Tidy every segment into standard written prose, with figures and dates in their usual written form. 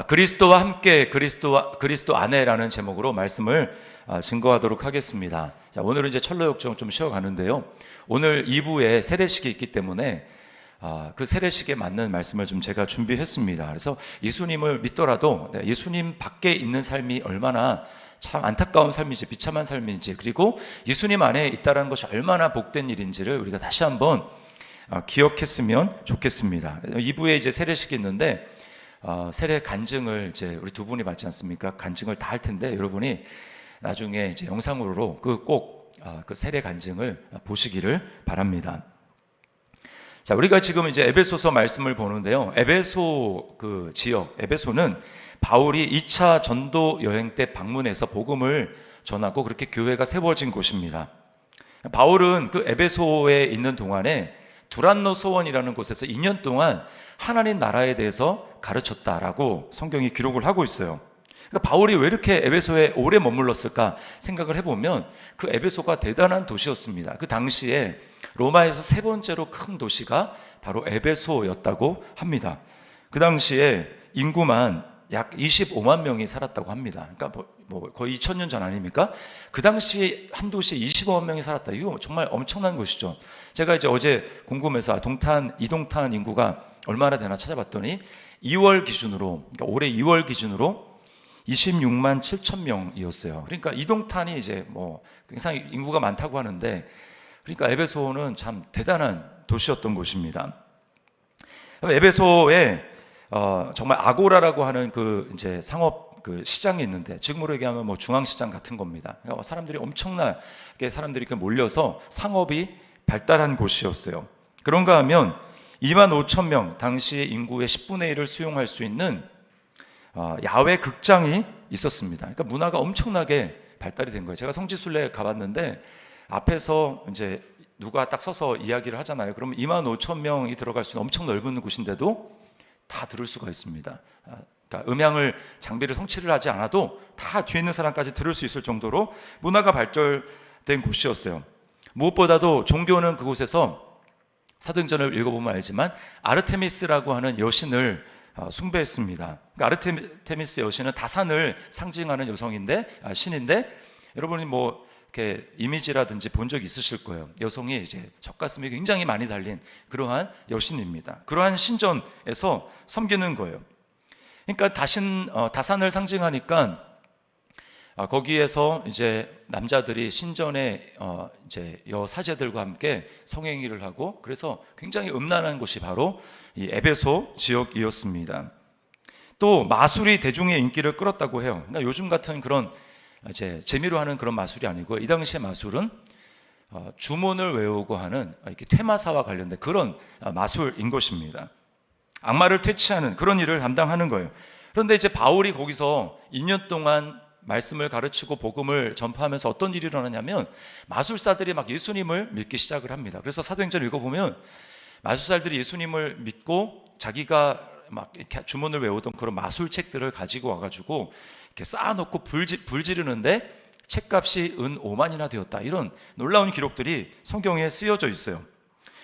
그리스도와 함께 그리스도 안에라는 제목으로 말씀을 증거하도록 하겠습니다. 자, 오늘은 이제 철로 역정 좀 쉬어가는데요. 오늘 2부에 세례식이 있기 때문에 그 세례식에 맞는 말씀을 좀 제가 준비했습니다. 그래서 예수님을 믿더라도 예수님 밖에 있는 삶이 얼마나 참 안타까운 삶인지, 비참한 삶인지, 그리고 예수님 안에 있다는 것이 얼마나 복된 일인지를 우리가 다시 한번 기억했으면 좋겠습니다. 2부에 이제 세례식이 있는데 세례 간증을 이제 우리 두 분이 받지 않습니까? 간증을 다 할 텐데 여러분이 나중에 이제 영상으로 꼭 그 세례 간증을 보시기를 바랍니다. 자, 우리가 지금 이제 에베소서 말씀을 보는데요. 에베소 그 지역, 에베소는 바울이 2차 전도 여행 때 방문해서 복음을 전하고 그렇게 교회가 세워진 곳입니다. 바울은 그 에베소에 있는 동안에 두란노 소원이라는 곳에서 2년 동안 하나님 나라에 대해서 가르쳤다라고 성경이 기록을 하고 있어요. 그러니까 바울이 왜 이렇게 에베소에 오래 머물렀을까 생각을 해보면 그 에베소가 대단한 도시였습니다. 그 당시에 로마에서 세 번째로 큰 도시가 바로 에베소였다고 합니다. 그 당시에 인구만 약 25만 명이 살았다고 합니다. 그러니까 거의 2000년 전 아닙니까? 그 당시 한 도시에 25만 명이 살았다. 이거 정말 엄청난 것이죠. 제가 이제 어제 궁금해서 이동탄 인구가 얼마나 되나 찾아봤더니 2월 기준으로, 그러니까 올해 2월 기준으로 26만 7천 명이었어요. 그러니까 이동탄이 이제 굉장히 인구가 많다고 하는데, 그러니까 에베소는 참 대단한 도시였던 곳입니다. 에베소에 정말 아고라라고 하는 그 이제 상업 그 시장이 있는데, 지금으로 얘기하면 중앙시장 같은 겁니다. 그러니까 사람들이 엄청나게 사람들이 몰려서 상업이 발달한 곳이었어요. 그런가 하면 2만 5천 명, 당시의 인구의 10분의 1을 수용할 수 있는 야외 극장이 있었습니다. 그러니까 문화가 엄청나게 발달이 된 거예요. 제가 성지순례 가봤는데 앞에서 이제 누가 딱 서서 이야기를 하잖아요. 그러면 2만 5천 명이 들어갈 수 있는 엄청 넓은 곳인데도 다 들을 수가 있습니다. 그러니까 음향을 장비를 성취를 하지 않아도 다 뒤에 있는 사람까지 들을 수 있을 정도로 문화가 발달된 곳이었어요. 무엇보다도 종교는 그곳에서 사도행전을 읽어보면 알지만 아르테미스라고 하는 여신을 숭배했습니다. 그러니까 아르테미스 여신은 다산을 상징하는 신인데 여러분이 이렇게 이미지라든지 본 적 있으실 거예요. 여성이 이제 젖가슴이 굉장히 많이 달린 그러한 여신입니다. 그러한 신전에서 섬기는 거예요. 그러니까 다산을 상징하니까 거기에서 이제 남자들이 신전에 이제 여사제들과 함께 성행위를 하고, 그래서 굉장히 음란한 곳이 바로 이 에베소 지역이었습니다. 또 마술이 대중의 인기를 끌었다고 해요. 그러니까 요즘 같은 그런 이제 재미로 하는 그런 마술이 아니고, 이 당시의 마술은 주문을 외우고 하는 이렇게 퇴마사와 관련된 그런 마술인 것입니다. 악마를 퇴치하는 그런 일을 담당하는 거예요. 그런데 이제 바울이 거기서 2년 동안 말씀을 가르치고 복음을 전파하면서 어떤 일이 일어나냐면 마술사들이 막 예수님을 믿기 시작을 합니다. 그래서 사도행전을 읽어보면 마술사들이 예수님을 믿고 자기가 막 이렇게 주문을 외우던 그런 마술책들을 가지고 와가지고 이렇게 쌓아놓고 불 지르는데 책값이 은 5만이나 되었다. 이런 놀라운 기록들이 성경에 쓰여져 있어요.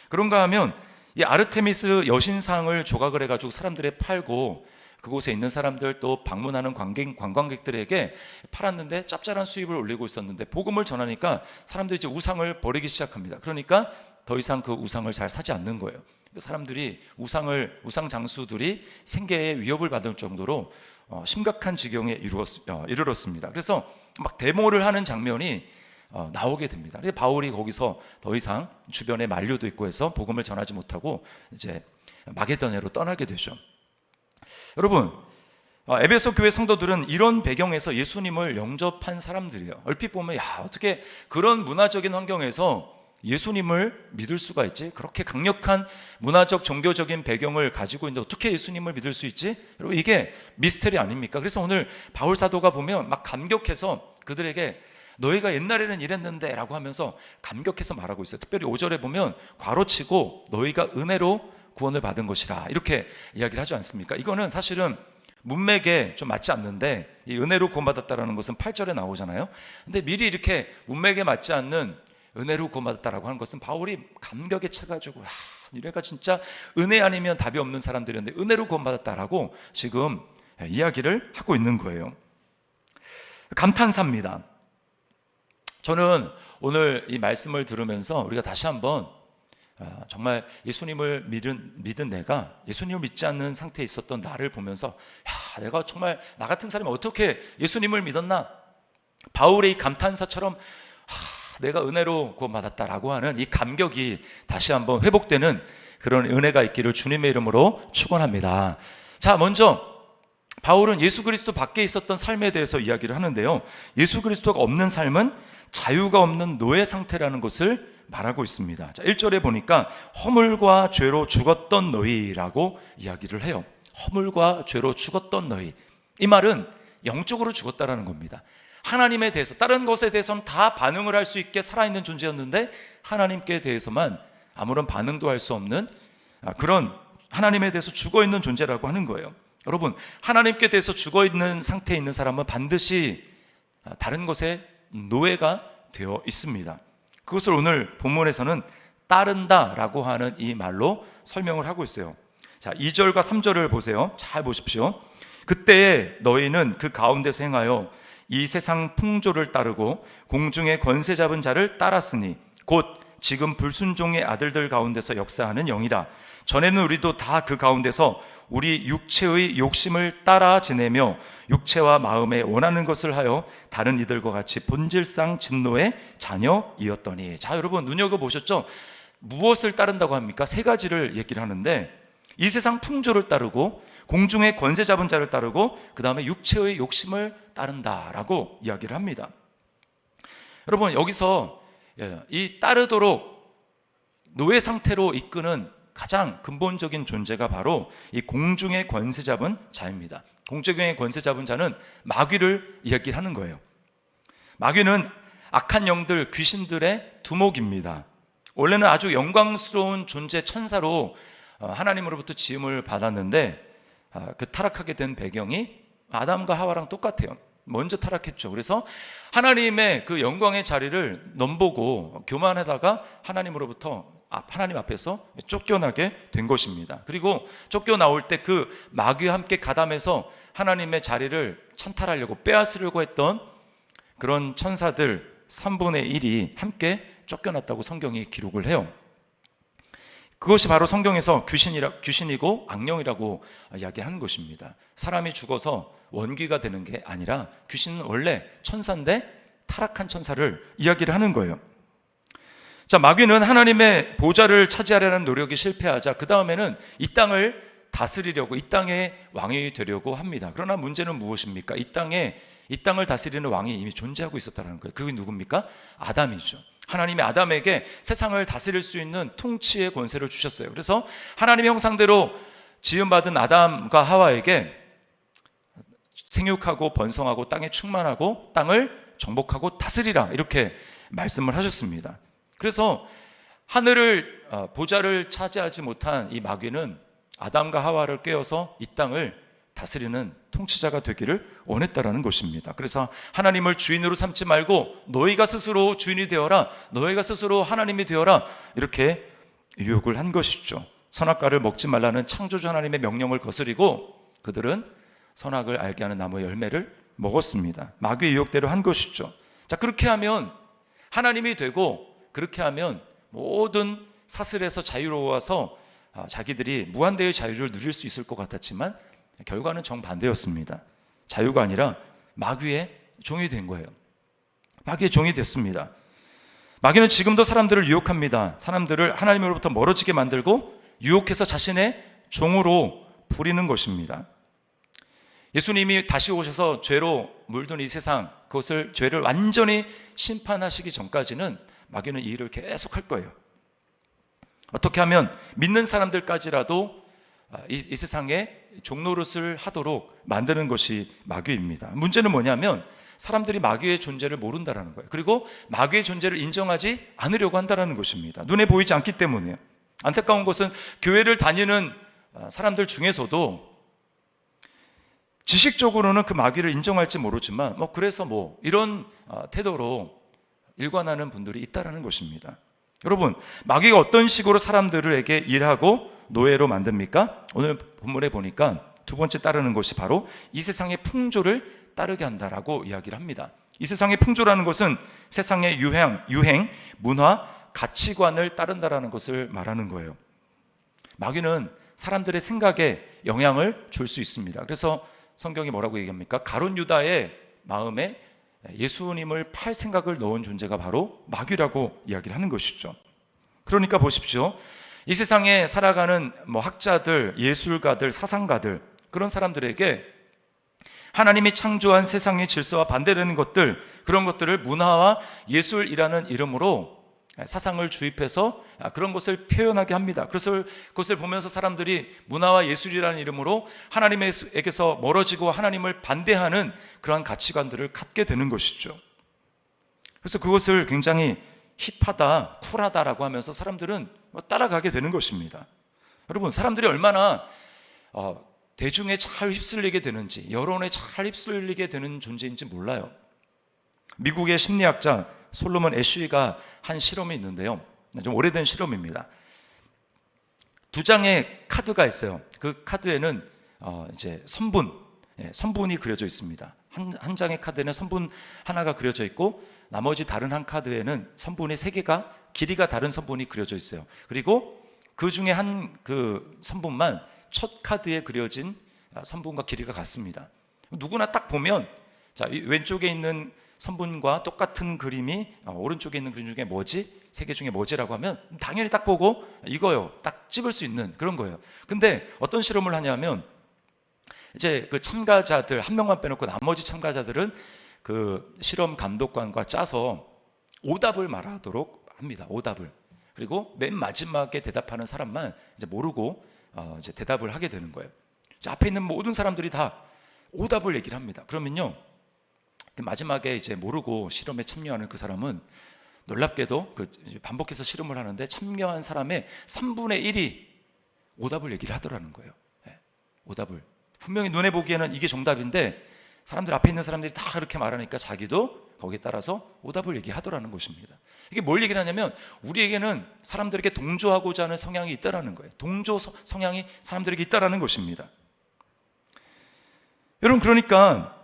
그런가 하면 이 아르테미스 여신상을 조각을 해가지고 사람들에 팔고 그곳에 있는 사람들 또 방문하는 관광객들에게 팔았는데 짭짤한 수입을 올리고 있었는데, 복음을 전하니까 사람들이 이제 우상을 버리기 시작합니다. 그러니까 더 이상 그 우상을 잘 사지 않는 거예요. 사람들이 우상 장수들이 생계에 위협을 받을 정도로 심각한 지경에 이르렀습니다. 그래서 막 데모를 하는 장면이 나오게 됩니다. 그래서 바울이 거기서 더 이상 주변에 만류도 있고 해서 복음을 전하지 못하고 이제 마게도냐로 떠나게 되죠. 여러분, 에베소 교회 성도들은 이런 배경에서 예수님을 영접한 사람들이에요. 얼핏 보면 어떻게 그런 문화적인 환경에서 예수님을 믿을 수가 있지? 그렇게 강력한 문화적 종교적인 배경을 가지고 있는데 어떻게 예수님을 믿을 수 있지? 여러분, 이게 미스터리 아닙니까? 그래서 오늘 바울 사도가 보면 막 감격해서 그들에게 너희가 옛날에는 이랬는데 라고 하면서 감격해서 말하고 있어요. 특별히 5절에 보면 괄호치고 너희가 은혜로 구원을 받은 것이라 이렇게 이야기를 하지 않습니까? 이거는 사실은 문맥에 좀 맞지 않는데, 이 은혜로 구원받았다라는 것은 8절에 나오잖아요. 근데 미리 이렇게 문맥에 맞지 않는 은혜로 구원받았다라고 하는 것은 바울이 감격에 차가지고 이래가 진짜 은혜 아니면 답이 없는 사람들이었는데 은혜로 구원받았다라고 지금 이야기를 하고 있는 거예요. 감탄사입니다. 저는 오늘 이 말씀을 들으면서 우리가 다시 한번 정말 예수님을 믿은 내가 예수님을 믿지 않는 상태에 있었던 나를 보면서 내가 정말 나 같은 사람이 어떻게 예수님을 믿었나? 바울의 이 감탄사처럼 내가 은혜로 구원받았다라고 하는 이 감격이 다시 한번 회복되는 그런 은혜가 있기를 주님의 이름으로 축원합니다. 자, 먼저 바울은 예수 그리스도 밖에 있었던 삶에 대해서 이야기를 하는데요, 예수 그리스도가 없는 삶은 자유가 없는 노예 상태라는 것을 말하고 있습니다. 자, 1절에 보니까 허물과 죄로 죽었던 너희라고 이야기를 해요. 허물과 죄로 죽었던 너희. 이 말은 영적으로 죽었다라는 겁니다. 하나님에 대해서, 다른 것에 대해서는 다 반응을 할 수 있게 살아있는 존재였는데 하나님께 대해서만 아무런 반응도 할 수 없는 그런 하나님에 대해서 죽어있는 존재라고 하는 거예요. 여러분, 하나님께 대해서 죽어있는 상태에 있는 사람은 반드시 다른 것에 노예가 되어 있습니다. 그것을 오늘 본문에서는 따른다라고 하는 이 말로 설명을 하고 있어요. 자, 2절과 3절을 보세요. 잘 보십시오. 그때에 너희는 그 가운데서 행하여 이 세상 풍조를 따르고 공중의 권세 잡은 자를 따랐으니 곧 지금 불순종의 아들들 가운데서 역사하는 영이라. 전에는 우리도 다 그 가운데서 우리 육체의 욕심을 따라 지내며 육체와 마음에 원하는 것을 하여 다른 이들과 같이 본질상 진노의 자녀이었더니. 자, 여러분 눈여겨보셨죠? 무엇을 따른다고 합니까? 세 가지를 얘기를 하는데, 이 세상 풍조를 따르고 공중의 권세 잡은 자를 따르고 그 다음에 육체의 욕심을 따른다라고 이야기를 합니다. 여러분, 여기서 이 따르도록 노예 상태로 이끄는 가장 근본적인 존재가 바로 이 공중의 권세 잡은 자입니다. 공중의 권세 잡은 자는 마귀를 이야기하는 거예요. 마귀는 악한 영들, 귀신들의 두목입니다. 원래는 아주 영광스러운 존재, 천사로 하나님으로부터 지음을 받았는데 그 타락하게 된 배경이 아담과 하와랑 똑같아요. 먼저 타락했죠. 그래서 하나님의 그 영광의 자리를 넘보고 교만하다가 하나님 앞에서 쫓겨나게 된 것입니다. 그리고 쫓겨나올 때 그 마귀와 함께 가담해서 하나님의 자리를 찬탈하려고 빼앗으려고 했던 그런 천사들 3분의 1이 함께 쫓겨났다고 성경이 기록을 해요. 그것이 바로 성경에서 귀신이고 악령이라고 이야기하는 것입니다. 사람이 죽어서 원귀가 되는 게 아니라 귀신은 원래 천사인데 타락한 천사를 이야기를 하는 거예요. 자, 마귀는 하나님의 보좌를 차지하려는 노력이 실패하자 그 다음에는 이 땅을 다스리려고, 이 땅의 왕이 되려고 합니다. 그러나 문제는 무엇입니까? 이 땅을 다스리는 왕이 이미 존재하고 있었다는 거예요. 그게 누굽니까? 아담이죠. 하나님이 아담에게 세상을 다스릴 수 있는 통치의 권세를 주셨어요. 그래서 하나님의 형상대로 지음받은 아담과 하와에게 생육하고 번성하고 땅에 충만하고 땅을 정복하고 다스리라, 이렇게 말씀을 하셨습니다. 그래서 하늘을 보좌를 차지하지 못한 이 마귀는 아담과 하와를 깨어서 이 땅을 다스리는 통치자가 되기를 원했다라는 것입니다. 그래서 하나님을 주인으로 삼지 말고 너희가 스스로 주인이 되어라, 너희가 스스로 하나님이 되어라, 이렇게 유혹을 한 것이죠. 선악과를 먹지 말라는 창조주 하나님의 명령을 거스리고 그들은 선악을 알게 하는 나무의 열매를 먹었습니다. 마귀의 유혹대로 한 것이죠. 자, 그렇게 하면 하나님이 되고, 그렇게 하면 모든 사슬에서 자유로워서 자기들이 무한대의 자유를 누릴 수 있을 것 같았지만 결과는 정반대였습니다. 자유가 아니라 마귀의 종이 된 거예요. 마귀의 종이 됐습니다. 마귀는 지금도 사람들을 유혹합니다. 사람들을 하나님으로부터 멀어지게 만들고 유혹해서 자신의 종으로 부리는 것입니다. 예수님이 다시 오셔서 죄로 물든 이 세상, 그것을 죄를 완전히 심판하시기 전까지는 마귀는 이 일을 계속 할 거예요. 어떻게 하면 믿는 사람들까지라도 이 세상에 종노릇을 하도록 만드는 것이 마귀입니다. 문제는 뭐냐면 사람들이 마귀의 존재를 모른다는 거예요. 그리고 마귀의 존재를 인정하지 않으려고 한다는 것입니다. 눈에 보이지 않기 때문이에요. 안타까운 것은 교회를 다니는 사람들 중에서도 지식적으로는 그 마귀를 인정할지 모르지만 그래서 이런 태도로 일관하는 분들이 있다라는 것입니다. 여러분, 마귀가 어떤 식으로 사람들에게 일하고 노예로 만듭니까? 오늘 본문에 보니까 두 번째 따르는 것이 바로 이 세상의 풍조를 따르게 한다라고 이야기를 합니다. 이 세상의 풍조라는 것은 세상의 유행, 문화, 가치관을 따른다라는 것을 말하는 거예요. 마귀는 사람들의 생각에 영향을 줄 수 있습니다. 그래서 성경이 뭐라고 얘기합니까? 가룟 유다의 마음에 예수님을 팔 생각을 넣은 존재가 바로 마귀라고 이야기를 하는 것이죠. 그러니까 보십시오. 이 세상에 살아가는 학자들, 예술가들, 사상가들, 그런 사람들에게 하나님이 창조한 세상의 질서와 반대되는 것들, 그런 것들을 문화와 예술이라는 이름으로 사상을 주입해서 그런 것을 표현하게 합니다. 그래서 그것을 보면서 사람들이 문화와 예술이라는 이름으로 하나님에게서 멀어지고 하나님을 반대하는 그러한 가치관들을 갖게 되는 것이죠. 그래서 그것을 굉장히 힙하다, 쿨하다라고 하면서 사람들은 따라가게 되는 것입니다. 여러분, 사람들이 얼마나 대중에 잘 휩쓸리게 되는지, 여론에 잘 휩쓸리게 되는 존재인지 몰라요. 미국의 심리학자 솔로몬 애쉬가 한 실험이 있는데요. 좀 오래된 실험입니다. 두 장의 카드가 있어요. 그 카드에는 이제 선분이 그려져 있습니다. 한 장의 카드에는 선분 하나가 그려져 있고, 나머지 다른 한 카드에는 선분이 세 개가, 길이가 다른 선분이 그려져 있어요. 그리고 그 중에 한 그 선분만 첫 카드에 그려진 선분과 길이가 같습니다. 누구나 딱 보면, 자, 이 왼쪽에 있는 선분과 똑같은 그림이 오른쪽에 있는 그림 중에 뭐지? 세 개 중에 뭐지라고 하면 당연히 딱 보고 이거요, 딱 집을 수 있는 그런 거예요. 근데 어떤 실험을 하냐면, 이제 그 참가자들 한 명만 빼놓고 나머지 참가자들은 그 실험 감독관과 짜서 오답을 말하도록 합니다. 오답을. 그리고 맨 마지막에 대답하는 사람만 이제 모르고 이제 대답을 하게 되는 거예요. 앞에 있는 모든 사람들이 다 오답을 얘기를 합니다. 그러면요, 마지막에 이제 모르고 실험에 참여하는 그 사람은 놀랍게도 반복해서 실험을 하는데 참여한 사람의 3분의 1이 오답을 얘기를 하더라는 거예요. 오답을. 분명히 눈에 보기에는 이게 정답인데 사람들 앞에 있는 사람들이 다 그렇게 말하니까 자기도 거기에 따라서 오답을 얘기하더라는 것입니다. 이게 뭘 얘기를 하냐면, 우리에게는 사람들에게 동조하고자 하는 성향이 있다라는 거예요. 동조 성향이 사람들에게 있다라는 것입니다. 여러분, 그러니까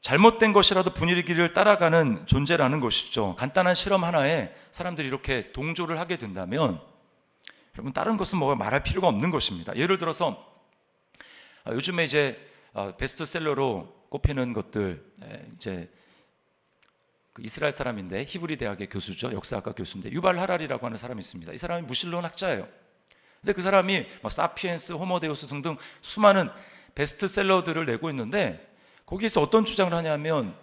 잘못된 것이라도 분위기를 따라가는 존재라는 것이죠. 간단한 실험 하나에 사람들이 이렇게 동조를 하게 된다면, 여러분, 다른 것은 말할 필요가 없는 것입니다. 예를 들어서 요즘에 이제 베스트셀러로 꼽히는 것들, 이제 그 이스라엘 사람인데 히브리 대학의 교수죠. 역사학과 교수인데 유발 하라리라고 하는 사람이 있습니다. 이 사람이 무신론 학자예요. 근데 그 사람이 사피엔스, 호모데우스 등등 수많은 베스트셀러들을 내고 있는데, 거기에서 어떤 주장을 하냐면,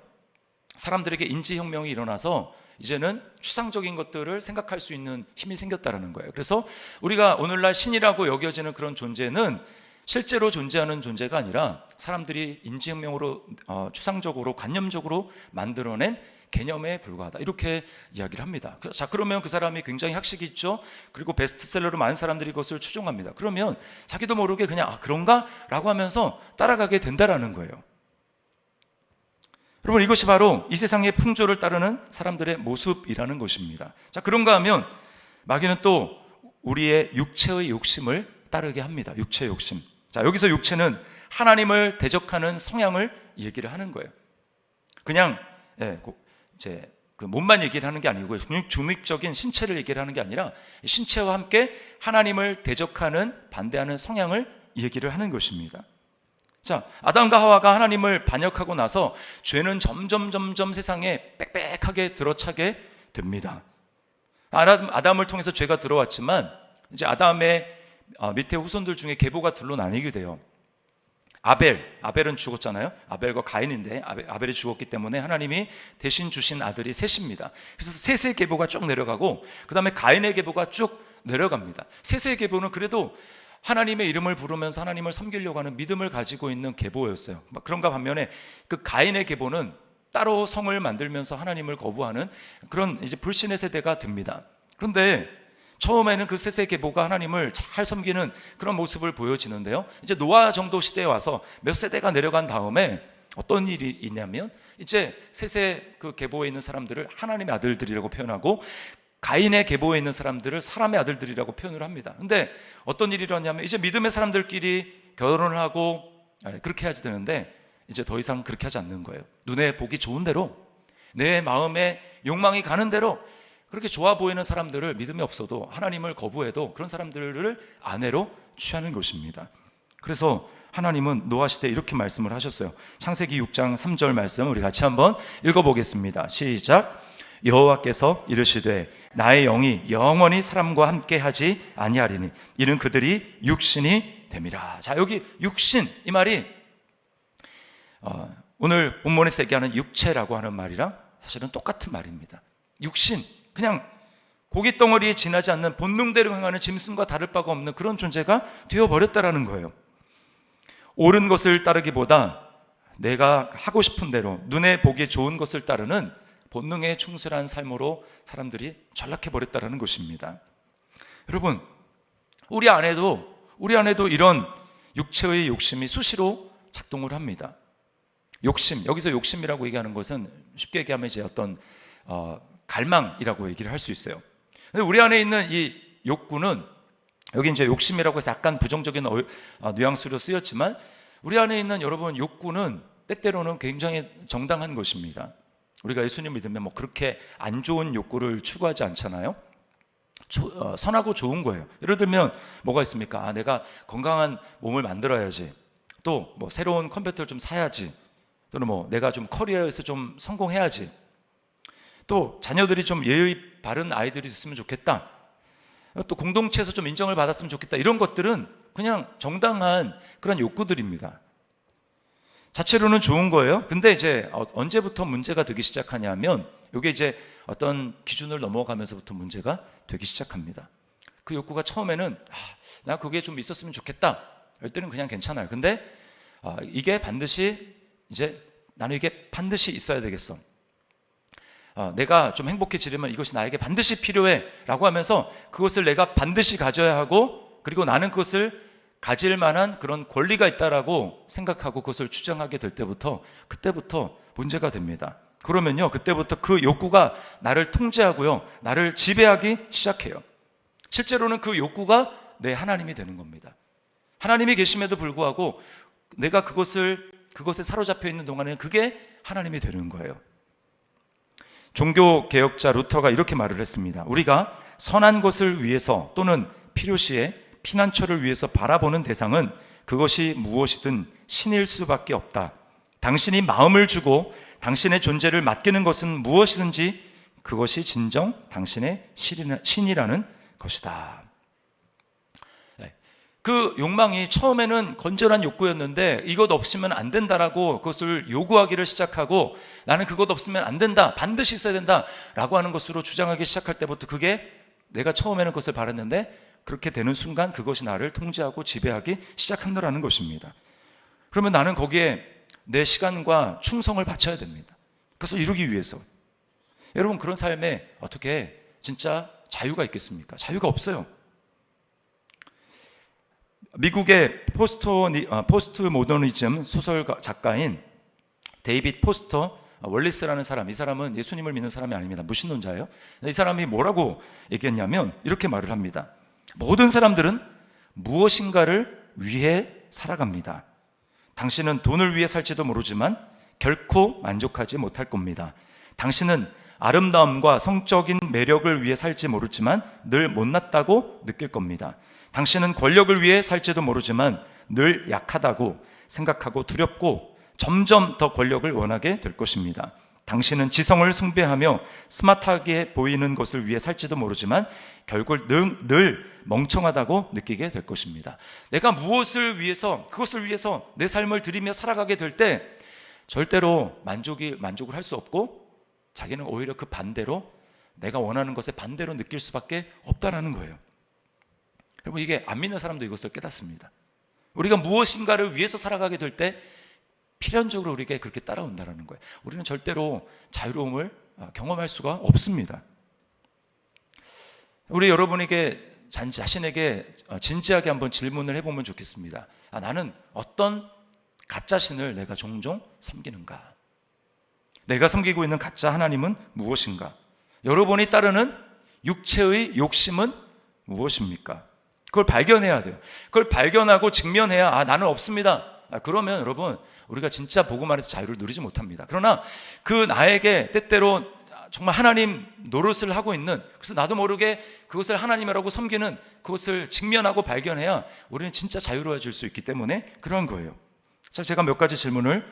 사람들에게 인지혁명이 일어나서 이제는 추상적인 것들을 생각할 수 있는 힘이 생겼다는 거예요. 그래서 우리가 오늘날 신이라고 여겨지는 그런 존재는 실제로 존재하는 존재가 아니라 사람들이 인지혁명으로 추상적으로 관념적으로 만들어낸 개념에 불과하다, 이렇게 이야기를 합니다. 자, 그러면 그 사람이 굉장히 학식이 있죠. 그리고 베스트셀러로 많은 사람들이 그것을 추종합니다. 그러면 자기도 모르게 그냥 그런가? 라고 하면서 따라가게 된다라는 거예요. 여러분, 이것이 바로 이 세상의 풍조를 따르는 사람들의 모습이라는 것입니다. 자, 그런가 하면 마귀는 또 우리의 육체의 욕심을 따르게 합니다. 육체의 욕심. 자, 여기서 육체는 하나님을 대적하는 성향을 얘기를 하는 거예요. 그냥 이제 그 몸만 얘기를 하는 게 아니고요, 중립적인 신체를 얘기를 하는 게 아니라 신체와 함께 하나님을 대적하는, 반대하는 성향을 얘기를 하는 것입니다. 자, 아담과 하와가 하나님을 반역하고 나서 죄는 점점 세상에 빽빽하게 들어차게 됩니다. 아담을 통해서 죄가 들어왔지만, 이제 아담의 밑에 후손들 중에 계보가 둘로 나뉘게 돼요. 아벨은 죽었잖아요. 아벨과 가인인데 아벨이 죽었기 때문에 하나님이 대신 주신 아들이 셋입니다. 그래서 셋의 계보가 쭉 내려가고, 그 다음에 가인의 계보가 쭉 내려갑니다. 셋의 계보는 그래도 하나님의 이름을 부르면서 하나님을 섬기려고 하는 믿음을 가지고 있는 계보였어요. 그런가 반면에 그 가인의 계보는 따로 성을 만들면서 하나님을 거부하는 그런 이제 불신의 세대가 됩니다. 그런데 처음에는 그 셋의 계보가 하나님을 잘 섬기는 그런 모습을 보여지는데요, 이제 노아 정도 시대에 와서 몇 세대가 내려간 다음에 어떤 일이 있냐면, 이제 셋의 그 계보에 있는 사람들을 하나님의 아들들이라고 표현하고, 가인의 계보에 있는 사람들을 사람의 아들들이라고 표현을 합니다. 근데 어떤 일이 일어나냐면 이제 믿음의 사람들끼리 결혼을 하고 그렇게 해야지 되는데 이제 더 이상 그렇게 하지 않는 거예요. 눈에 보기 좋은 대로, 내 마음에 욕망이 가는 대로 그렇게 좋아 보이는 사람들을, 믿음이 없어도 하나님을 거부해도 그런 사람들을 아내로 취하는 것입니다. 그래서 하나님은 노아 시대에 이렇게 말씀을 하셨어요. 창세기 6장 3절 말씀 우리 같이 한번 읽어보겠습니다. 시작. 여호와께서 이르시되 나의 영이 영원히 사람과 함께 하지 아니하리니 이는 그들이 육신이 됨이라. 자, 여기 육신, 이 말이 오늘 본문에서 얘기하는 육체라고 하는 말이랑 사실은 똑같은 말입니다. 육신, 그냥 고기 덩어리에 지나지 않는 본능대로 행하는 짐승과 다를 바가 없는 그런 존재가 되어버렸다라는 거예요. 옳은 것을 따르기보다 내가 하고 싶은 대로 눈에 보기 좋은 것을 따르는 본능에 충실한 삶으로 사람들이 전락해버렸다는 것입니다. 여러분, 우리 안에도 이런 육체의 욕심이 수시로 작동을 합니다. 욕심, 여기서 욕심이라고 얘기하는 것은 쉽게 얘기하면 이제 어떤 갈망이라고 얘기를 할 수 있어요. 근데 우리 안에 있는 이 욕구는, 여기 이제 욕심이라고 해서 약간 부정적인 뉘앙스로 쓰였지만 우리 안에 있는 여러분 욕구는 때때로는 굉장히 정당한 것입니다. 우리가 예수님 믿으면 뭐 그렇게 안 좋은 욕구를 추구하지 않잖아요. 선하고 좋은 거예요. 예를 들면 뭐가 있습니까? 내가 건강한 몸을 만들어야지, 또 뭐 새로운 컴퓨터를 좀 사야지, 또는 뭐 내가 좀 커리어에서 좀 성공해야지, 또 자녀들이 좀 예의 바른 아이들이 됐으면 좋겠다, 또 공동체에서 좀 인정을 받았으면 좋겠다, 이런 것들은 그냥 정당한 그런 욕구들입니다. 자체로는 좋은 거예요. 근데 이제 언제부터 문제가 되기 시작하냐면 이게 이제 어떤 기준을 넘어가면서부터 문제가 되기 시작합니다. 그 욕구가 처음에는 나 그게 좀 있었으면 좋겠다, 이럴 때는 그냥 괜찮아요. 근데 이게 반드시 이제 나는 이게 반드시 있어야 되겠어, 내가 좀 행복해지려면 이것이 나에게 반드시 필요해 라고 하면서 그것을 내가 반드시 가져야 하고, 그리고 나는 그것을 가질 만한 그런 권리가 있다라고 생각하고 그것을 주장하게 될 때부터, 그때부터 문제가 됩니다. 그러면요, 그때부터 그 욕구가 나를 통제하고요, 나를 지배하기 시작해요. 실제로는 그 욕구가 내 하나님이 되는 겁니다. 하나님이 계심에도 불구하고 내가 그것에 사로잡혀 있는 동안에는 그게 하나님이 되는 거예요. 종교개혁자 루터가 이렇게 말을 했습니다. 우리가 선한 것을 위해서 또는 필요시에 피난처를 위해서 바라보는 대상은 그것이 무엇이든 신일 수밖에 없다. 당신이 마음을 주고 당신의 존재를 맡기는 것은 무엇이든지 그것이 진정 당신의 신이라는 것이다. 그 욕망이 처음에는 건전한 욕구였는데 이것 없으면 안 된다라고 그것을 요구하기를 시작하고, 나는 그것 없으면 안 된다, 반드시 있어야 된다 라고 하는 것으로 주장하기 시작할 때부터 그게 내가 처음에는 그것을 바랐는데 그렇게 되는 순간 그것이 나를 통제하고 지배하기 시작한다는 것입니다. 그러면 나는 거기에 내 시간과 충성을 바쳐야 됩니다. 그것을 이루기 위해서. 여러분, 그런 삶에 어떻게 진짜 자유가 있겠습니까? 자유가 없어요. 미국의 포스트 모더니즘 소설 작가인 데이빗 포스터 월리스라는 사람, 이 사람은 예수님을 믿는 사람이 아닙니다. 무신론자예요. 이 사람이 뭐라고 얘기했냐면 이렇게 말을 합니다. 모든 사람들은 무엇인가를 위해 살아갑니다. 당신은 돈을 위해 살지도 모르지만 결코 만족하지 못할 겁니다. 당신은 아름다움과 성적인 매력을 위해 살지 모르지만 늘 못났다고 느낄 겁니다. 당신은 권력을 위해 살지도 모르지만 늘 약하다고 생각하고 두렵고 점점 더 권력을 원하게 될 것입니다. 당신은 지성을 숭배하며 스마트하게 보이는 것을 위해 살지도 모르지만 결국 늘 멍청하다고 느끼게 될 것입니다. 내가 무엇을 위해서, 그것을 위해서 내 삶을 드리며 살아가게 될 때 절대로 만족을 할 수 없고, 자기는 오히려 그 반대로 내가 원하는 것에 반대로 느낄 수밖에 없다라는 거예요. 여러분, 이게 안 믿는 사람도 이것을 깨닫습니다. 우리가 무엇인가를 위해서 살아가게 될 때 필연적으로 우리에게 그렇게 따라온다는 거예요. 우리는 절대로 자유로움을 경험할 수가 없습니다. 우리 여러분에게 자신에게 진지하게 한번 질문을 해보면 좋겠습니다. 나는 어떤 가짜 신을 내가 종종 섬기는가? 내가 섬기고 있는 가짜 하나님은 무엇인가? 여러분이 따르는 육체의 욕심은 무엇입니까? 그걸 발견해야 돼요. 그걸 발견하고 직면해야 나는 없습니다. 그러면 여러분 우리가 진짜 복음 안에서 자유를 누리지 못합니다. 그러나 그 나에게 때때로 정말 하나님 노릇을 하고 있는, 그래서 나도 모르게 그것을 하나님이라고 섬기는 그것을 직면하고 발견해야 우리는 진짜 자유로워질 수 있기 때문에 그런 거예요. 자, 제가 몇 가지 질문을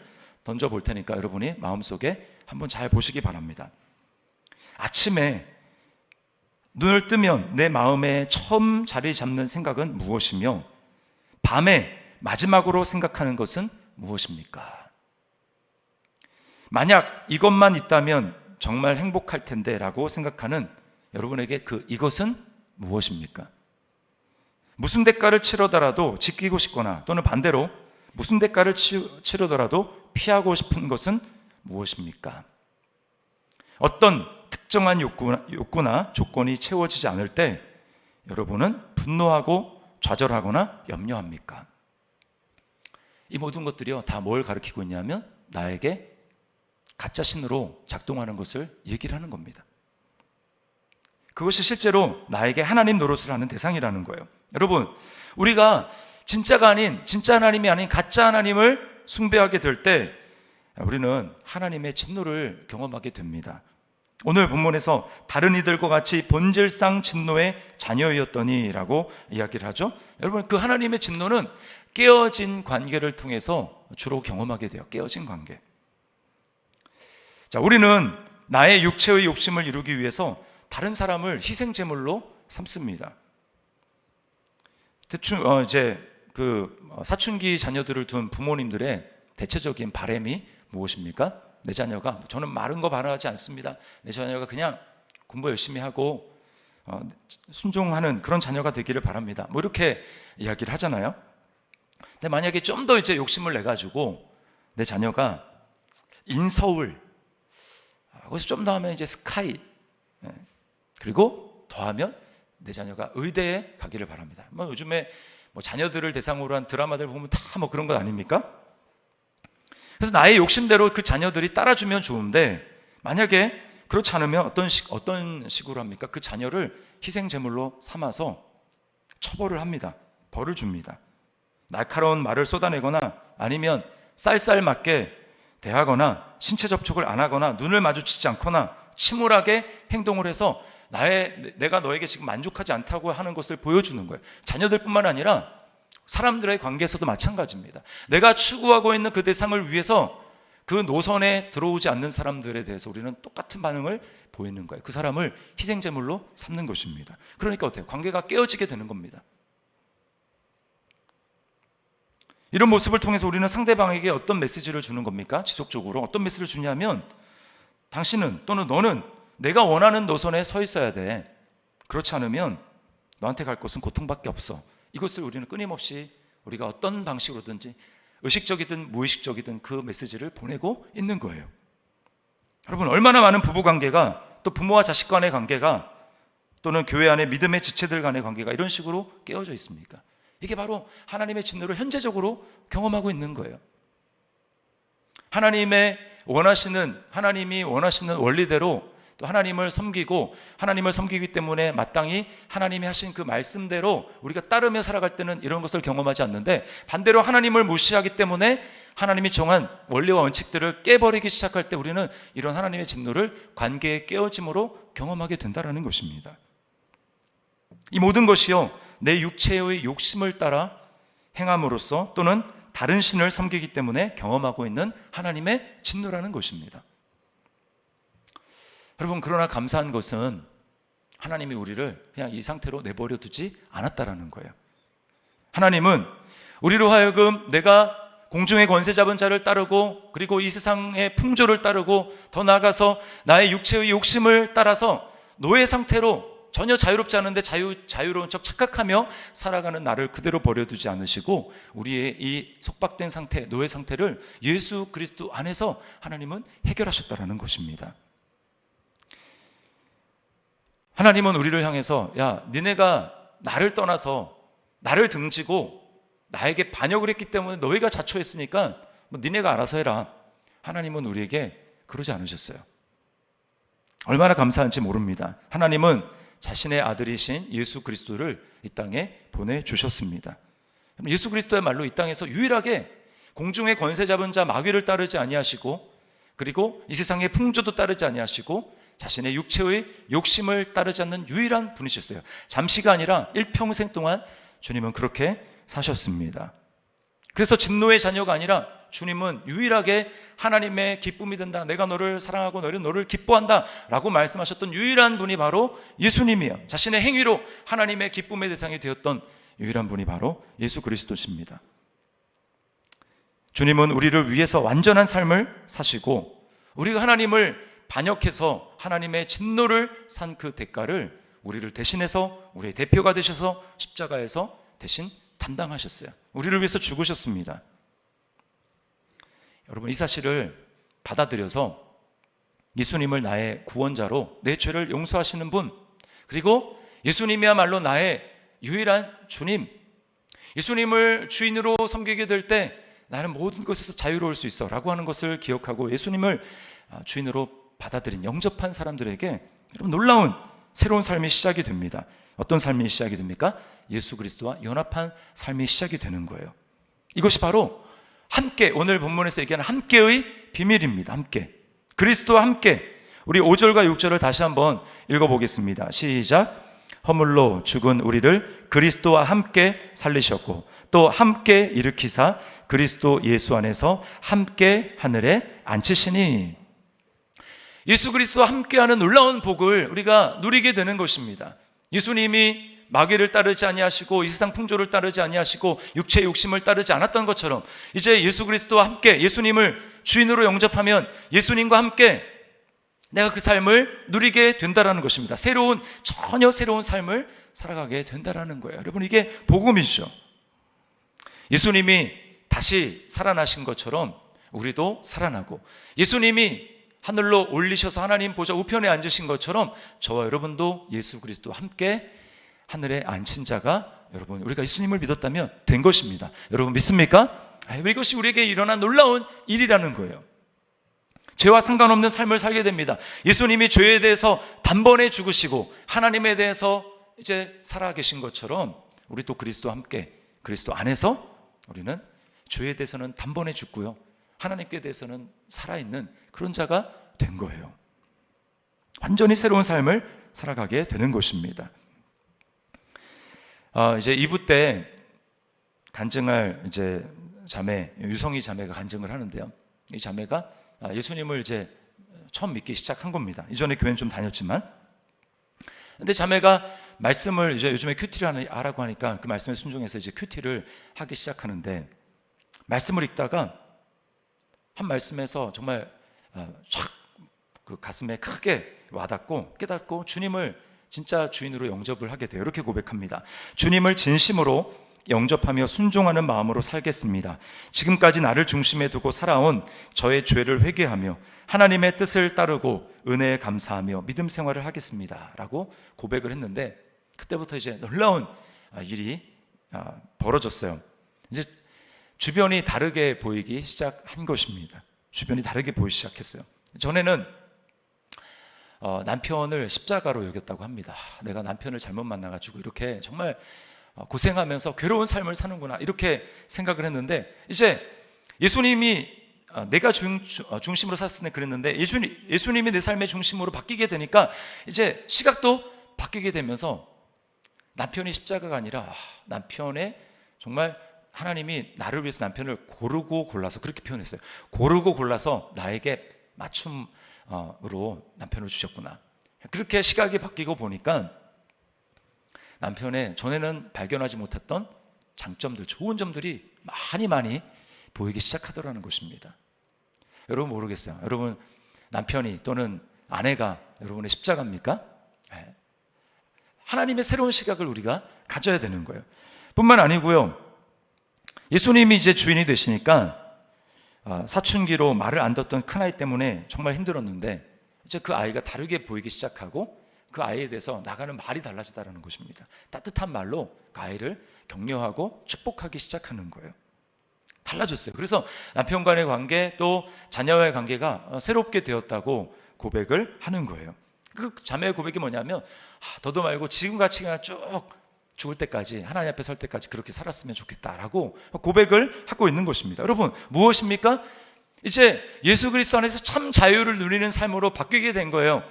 던져볼 테니까 여러분이 마음속에 한번 잘 보시기 바랍니다. 아침에 눈을 뜨면 내 마음에 처음 자리 잡는 생각은 무엇이며 밤에 마지막으로 생각하는 것은 무엇입니까? 만약 이것만 있다면 정말 행복할 텐데 라고 생각하는 여러분에게 이것은 무엇입니까? 무슨 대가를 치르더라도 지키고 싶거나 또는 반대로 무슨 대가를 치르더라도 피하고 싶은 것은 무엇입니까? 어떤 특정한 욕구나 조건이 채워지지 않을 때 여러분은 분노하고 좌절하거나 염려합니까? 이 모든 것들이요 다 뭘 가리키고 있냐면 나에게 가짜 신으로 작동하는 것을 얘기를 하는 겁니다. 그것이 실제로 나에게 하나님 노릇을 하는 대상이라는 거예요. 여러분, 우리가 진짜가 아닌, 진짜 하나님이 아닌 가짜 하나님을 숭배하게 될 때 우리는 하나님의 진노를 경험하게 됩니다. 오늘 본문에서 다른 이들과 같이 본질상 진노의 자녀였더니 라고 이야기를 하죠. 여러분, 그 하나님의 진노는 깨어진 관계를 통해서 주로 경험하게 돼요. 깨어진 관계. 자, 우리는 나의 육체의 욕심을 이루기 위해서 다른 사람을 희생제물로 삼습니다. 대충 사춘기 자녀들을 둔 부모님들의 대체적인 바람이 무엇입니까? 내 자녀가, 저는 마른 거 바라지 않습니다. 내 자녀가 그냥 공부 열심히 하고 순종하는 그런 자녀가 되기를 바랍니다. 뭐 이렇게 이야기를 하잖아요. 근데 만약에 좀 더 이제 욕심을 내 가지고 내 자녀가 인서울, 거기서 좀 더 하면 이제 스카이, 그리고 더하면 내 자녀가 의대에 가기를 바랍니다. 뭐 요즘에 자녀들을 대상으로 한 드라마들 보면 다 뭐 그런 것 아닙니까? 그래서 나의 욕심대로 그 자녀들이 따라주면 좋은데 만약에 그렇지 않으면 어떤 식으로 합니까? 그 자녀를 희생제물로 삼아서 처벌을 합니다. 벌을 줍니다. 날카로운 말을 쏟아내거나 아니면 쌀쌀맞게 대하거나 신체 접촉을 안 하거나 눈을 마주치지 않거나 침울하게 행동을 해서 내가 너에게 지금 만족하지 않다고 하는 것을 보여주는 거예요. 자녀들뿐만 아니라 사람들의 관계에서도 마찬가지입니다. 내가 추구하고 있는 그 대상을 위해서 그 노선에 들어오지 않는 사람들에 대해서 우리는 똑같은 반응을 보이는 거예요. 그 사람을 희생제물로 삼는 것입니다. 그러니까 어때요? 관계가 깨어지게 되는 겁니다. 이런 모습을 통해서 우리는 상대방에게 어떤 메시지를 주는 겁니까? 지속적으로 어떤 메시지를 주냐면 당신은 또는 너는 내가 원하는 노선에 서 있어야 돼. 그렇지 않으면 너한테 갈 곳은 고통밖에 없어. 이것을 우리는 끊임없이 우리가 어떤 방식으로든지 의식적이든 무의식적이든 그 메시지를 보내고 있는 거예요. 여러분, 얼마나 많은 부부관계가 또 부모와 자식 간의 관계가 또는 교회 안의 믿음의 지체들 간의 관계가 이런 식으로 깨어져 있습니까? 이게 바로 하나님의 진노를 현재적으로 경험하고 있는 거예요. 하나님이 원하시는 원리대로 또 하나님을 섬기기 때문에 마땅히 하나님이 하신 그 말씀대로 우리가 따르며 살아갈 때는 이런 것을 경험하지 않는데 반대로 하나님을 무시하기 때문에 하나님이 정한 원리와 원칙들을 깨버리기 시작할 때 우리는 이런 하나님의 진노를 관계의 깨어짐으로 경험하게 된다는 것입니다. 이 모든 것이요 내 육체의 욕심을 따라 행함으로써 또는 다른 신을 섬기기 때문에 경험하고 있는 하나님의 진노라는 것입니다. 여러분, 그러나 감사한 것은 하나님이 우리를 그냥 이 상태로 내버려 두지 않았다라는 거예요. 하나님은 우리로 하여금 내가 공중의 권세 잡은 자를 따르고 그리고 이 세상의 풍조를 따르고 더 나아가서 나의 육체의 욕심을 따라서 노예 상태로 전혀 자유롭지 않은데 자유로운 척 착각하며 살아가는 나를 그대로 버려두지 않으시고 우리의 이 속박된 상태, 노예 상태를 예수 그리스도 안에서 하나님은 해결하셨다라는 것입니다. 하나님은 우리를 향해서 야, 니네가 나를 떠나서 나를 등지고 나에게 반역을 했기 때문에 너희가 자초했으니까 뭐 니네가 알아서 해라. 하나님은 우리에게 그러지 않으셨어요. 얼마나 감사한지 모릅니다. 하나님은 자신의 아들이신 예수 그리스도를 이 땅에 보내주셨습니다. 예수 그리스도야말로 이 땅에서 유일하게 공중의 권세 잡은 자 마귀를 따르지 아니하시고, 그리고 이 세상의 풍조도 따르지 아니하시고, 자신의 육체의 욕심을 따르지 않는 유일한 분이셨어요. 잠시가 아니라 일평생 동안 주님은 그렇게 사셨습니다. 그래서 진노의 자녀가 아니라 주님은 유일하게 하나님의 기쁨이 된다, 내가 너를 사랑하고 너를 기뻐한다 라고 말씀하셨던 유일한 분이 바로 예수님이에요. 자신의 행위로 하나님의 기쁨의 대상이 되었던 유일한 분이 바로 예수 그리스도십니다. 주님은 우리를 위해서 완전한 삶을 사시고, 우리가 하나님을 반역해서 하나님의 진노를 산 그 대가를 우리를 대신해서, 우리의 대표가 되셔서 십자가에서 대신 담당하셨어요. 우리를 위해서 죽으셨습니다. 여러분, 이 사실을 받아들여서 예수님을 나의 구원자로, 내 죄를 용서하시는 분, 그리고 예수님이야말로 나의 유일한 주님, 예수님을 주인으로 섬기게 될 때 나는 모든 것에서 자유로울 수 있어 라고 하는 것을 기억하고 예수님을 주인으로 받아들인, 영접한 사람들에게 여러분 놀라운 새로운 삶이 시작이 됩니다. 어떤 삶이 시작이 됩니까? 예수 그리스도와 연합한 삶이 시작이 되는 거예요. 이것이 바로 함께, 오늘 본문에서 얘기하는 함께의 비밀입니다. 함께, 그리스도와 함께. 우리 5절과 6절을 다시 한번 읽어보겠습니다. 시작. 허물로 죽은 우리를 그리스도와 함께 살리셨고 또 함께 일으키사 그리스도 예수 안에서 함께 하늘에 앉히시니. 예수 그리스도와 함께하는 놀라운 복을 우리가 누리게 되는 것입니다. 예수님이 마귀를 따르지 아니하시고 이 세상 풍조를 따르지 아니하시고 육체의 욕심을 따르지 않았던 것처럼, 이제 예수 그리스도와 함께 예수님을 주인으로 영접하면 예수님과 함께 내가 그 삶을 누리게 된다라는 것입니다. 전혀 새로운 삶을 살아가게 된다라는 거예요. 여러분, 이게 복음이죠. 예수님이 다시 살아나신 것처럼 우리도 살아나고, 예수님이 하늘로 올리셔서 하나님 보좌 우편에 앉으신 것처럼 저와 여러분도 예수 그리스도와 함께 하늘에 앉힌 자가, 여러분, 우리가 예수님을 믿었다면 된 것입니다. 여러분 믿습니까? 이것이 우리에게 일어난 놀라운 일이라는 거예요. 죄와 상관없는 삶을 살게 됩니다. 예수님이 죄에 대해서 단번에 죽으시고 하나님에 대해서 이제 살아계신 것처럼 우리도 그리스도와 함께, 그리스도 안에서 우리는 죄에 대해서는 단번에 죽고요, 하나님께 대해서는 살아있는 그런 자가 된 거예요. 완전히 새로운 삶을 살아가게 되는 것입니다. 이제 2부 때 간증할 이제 자매, 유성희 자매가 간증을 하는데요. 이 자매가 예수님을 이제 처음 믿기 시작한 겁니다. 이전에 교회는 좀 다녔지만, 근데 자매가 말씀을 이제 요즘에 큐티를 하라고 하니까 그 말씀에 순종해서 이제 큐티를 하기 시작하는데, 말씀을 읽다가 한 말씀에서 정말 쫙 그 가슴에 크게 와닿고 깨닫고 주님을 진짜 주인으로 영접을 하게 돼요. 이렇게 고백합니다. 주님을 진심으로 영접하며 순종하는 마음으로 살겠습니다. 지금까지 나를 중심에 두고 살아온 저의 죄를 회개하며 하나님의 뜻을 따르고 은혜에 감사하며 믿음 생활을 하겠습니다 라고 고백을 했는데, 그때부터 이제 놀라운 일이 벌어졌어요. 이제 주변이 다르게 보이기 시작한 것입니다. 주변이 다르게 보이기 시작했어요. 전에는 남편을 십자가로 여겼다고 합니다. 내가 남편을 잘못 만나가지고 이렇게 정말 고생하면서 괴로운 삶을 사는구나, 이렇게 생각을 했는데, 이제 예수님이 내가 중심으로 살았을 때 그랬는데 예수님이 내 삶의 중심으로 바뀌게 되니까 이제 시각도 바뀌게 되면서 남편이 십자가가 아니라 남편의, 정말 하나님이 나를 위해서 남편을 고르고 골라서, 그렇게 표현했어요. 고르고 골라서 나에게 맞춤으로 남편을 주셨구나. 그렇게 시각이 바뀌고 보니까 남편의 전에는 발견하지 못했던 장점들, 좋은 점들이 많이 보이기 시작하더라는 것입니다. 여러분 모르겠어요. 여러분 남편이 또는 아내가 여러분의 십자가입니까? 하나님의 새로운 시각을 우리가 가져야 되는 거예요. 뿐만 아니고요, 예수님이 이제 주인이 되시니까 사춘기로 말을 안 듣던 큰아이 때문에 정말 힘들었는데, 이제 그 아이가 다르게 보이기 시작하고 그 아이에 대해서 나가는 말이 달라지다라는 것입니다. 따뜻한 말로 그 아이를 격려하고 축복하기 시작하는 거예요. 달라졌어요. 그래서 남편과의 관계, 또 자녀와의 관계가 새롭게 되었다고 고백을 하는 거예요. 그 자매의 고백이 뭐냐면 너도 말고 지금같이 그냥 쭉 죽을 때까지 하나님 앞에 설 때까지 그렇게 살았으면 좋겠다라고 고백을 하고 있는 것입니다. 여러분 무엇입니까? 이제 예수 그리스도 안에서 참 자유를 누리는 삶으로 바뀌게 된 거예요.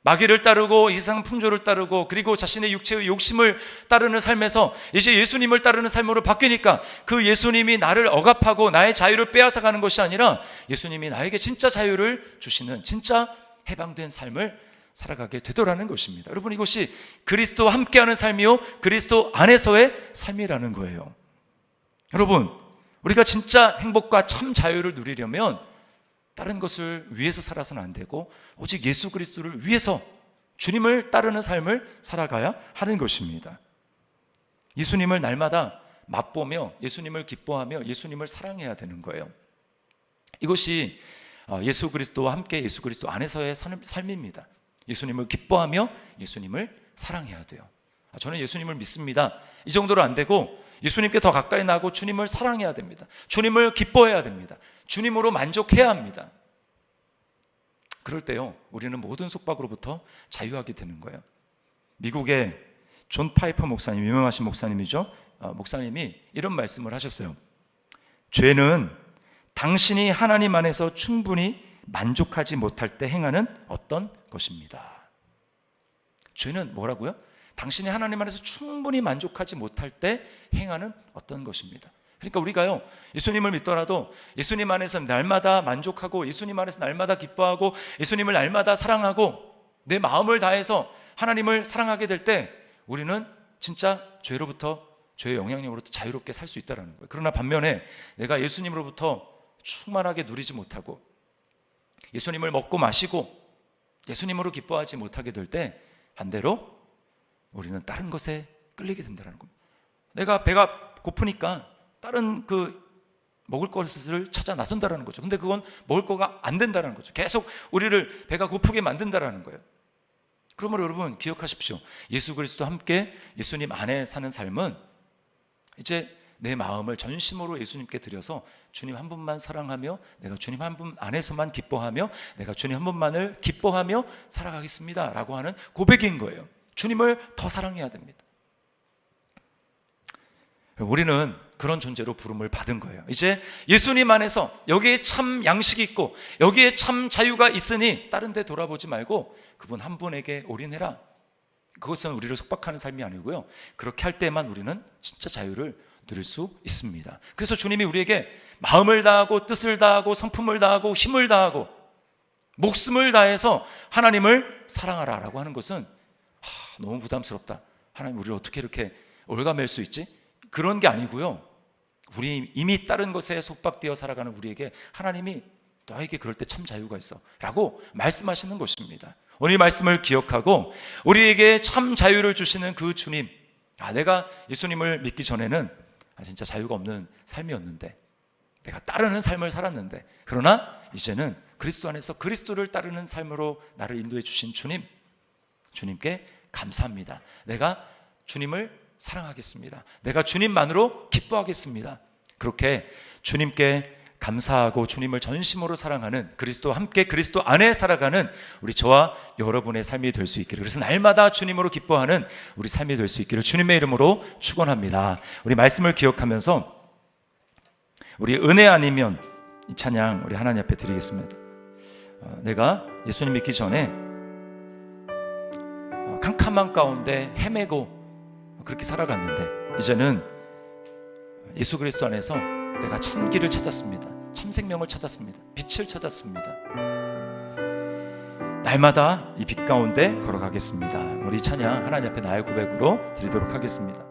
마귀를 따르고 이 세상 풍조를 따르고 그리고 자신의 육체의 욕심을 따르는 삶에서 이제 예수님을 따르는 삶으로 바뀌니까 그 예수님이 나를 억압하고 나의 자유를 빼앗아가는 것이 아니라 예수님이 나에게 진짜 자유를 주시는 진짜 해방된 삶을 살아가게 되더라는 것입니다. 여러분 이것이 그리스도와 함께하는 삶이요 그리스도 안에서의 삶이라는 거예요. 여러분 우리가 진짜 행복과 참 자유를 누리려면 다른 것을 위해서 살아서는 안 되고 오직 예수 그리스도를 위해서 주님을 따르는 삶을 살아가야 하는 것입니다. 예수님을 날마다 맛보며 예수님을 기뻐하며 예수님을 사랑해야 되는 거예요. 이것이 예수 그리스도와 함께 예수 그리스도 안에서의 삶입니다. 예수님을 기뻐하며 예수님을 사랑해야 돼요. 저는 예수님을 믿습니다. 이 정도로 안 되고 예수님께 더 가까이 나고 주님을 사랑해야 됩니다. 주님을 기뻐해야 됩니다. 주님으로 만족해야 합니다. 그럴 때요 우리는 모든 속박으로부터 자유하게 되는 거예요. 미국의 존 파이퍼 목사님, 유명하신 목사님이죠. 목사님이 이런 말씀을 하셨어요. 죄는 당신이 하나님 안에서 충분히 만족하지 못할 때 행하는 어떤 것입니다. 죄는 뭐라고요? 당신이 하나님 안에서 충분히 만족하지 못할 때 행하는 어떤 것입니다. 그러니까 우리가요 예수님을 믿더라도 예수님 안에서 날마다 만족하고 예수님 안에서 날마다 기뻐하고 예수님을 날마다 사랑하고 내 마음을 다해서 하나님을 사랑하게 될 때 우리는 진짜 죄로부터 죄의 영향력으로부터 자유롭게 살 수 있다는 거예요. 그러나 반면에 내가 예수님으로부터 충만하게 누리지 못하고 예수님을 먹고 마시고 예수님으로 기뻐하지 못하게 될 때 반대로 우리는 다른 것에 끌리게 된다는 겁니다. 내가 배가 고프니까 다른 먹을 것을 찾아 나선다는 거죠. 근데 그건 먹을 거가 안 된다는 거죠. 계속 우리를 배가 고프게 만든다는 거예요. 그러므로 여러분 기억하십시오. 예수 그리스도 함께 예수님 안에 사는 삶은 이제 내 마음을 전심으로 예수님께 드려서 주님 한 분만 사랑하며 내가 주님 한 분 안에서만 기뻐하며 내가 주님 한 분만을 기뻐하며 살아가겠습니다 라고 하는 고백인 거예요. 주님을 더 사랑해야 됩니다. 우리는 그런 존재로 부름을 받은 거예요. 이제 예수님 안에서 여기에 참 양식이 있고 여기에 참 자유가 있으니 다른 데 돌아보지 말고 그분 한 분에게 올인해라. 그것은 우리를 속박하는 삶이 아니고요. 그렇게 할 때만 우리는 진짜 자유를 누릴 수 있습니다. 그래서 주님이 우리에게 마음을 다하고 뜻을 다하고 성품을 다하고 힘을 다하고 목숨을 다해서 하나님을 사랑하라 라고 하는 것은 너무 부담스럽다. 하나님 우리를 어떻게 이렇게 올가맬 수 있지? 그런 게 아니고요. 우리 이미 다른 것에 속박되어 살아가는 우리에게 하나님이 너에게 그럴 때 참 자유가 있어 라고 말씀하시는 것입니다. 오늘 이 말씀을 기억하고 우리에게 참 자유를 주시는 그 주님, 내가 예수님을 믿기 전에는 진짜 자유가 없는 삶이었는데 내가 따르는 삶을 살았는데 그러나 이제는 그리스도 안에서 그리스도를 따르는 삶으로 나를 인도해 주신 주님께 감사합니다. 내가 주님을 사랑하겠습니다. 내가 주님만으로 기뻐하겠습니다. 그렇게 주님께 감사하고 주님을 전심으로 사랑하는 그리스도와 함께 그리스도 안에 살아가는 우리 저와 여러분의 삶이 될 수 있기를, 그래서 날마다 주님으로 기뻐하는 우리 삶이 될 수 있기를 주님의 이름으로 축원합니다. 우리 말씀을 기억하면서 우리 은혜 아니면 이 찬양 우리 하나님 앞에 드리겠습니다. 내가 예수님 믿기 전에 캄캄한 가운데 헤매고 그렇게 살아갔는데 이제는 예수 그리스도 안에서 내가 참 길을 찾았습니다. 참 생명을 찾았습니다. 빛을 찾았습니다. 날마다 이 빛 가운데 걸어가겠습니다. 우리 찬양 하나님 앞에 나의 고백으로 드리도록 하겠습니다.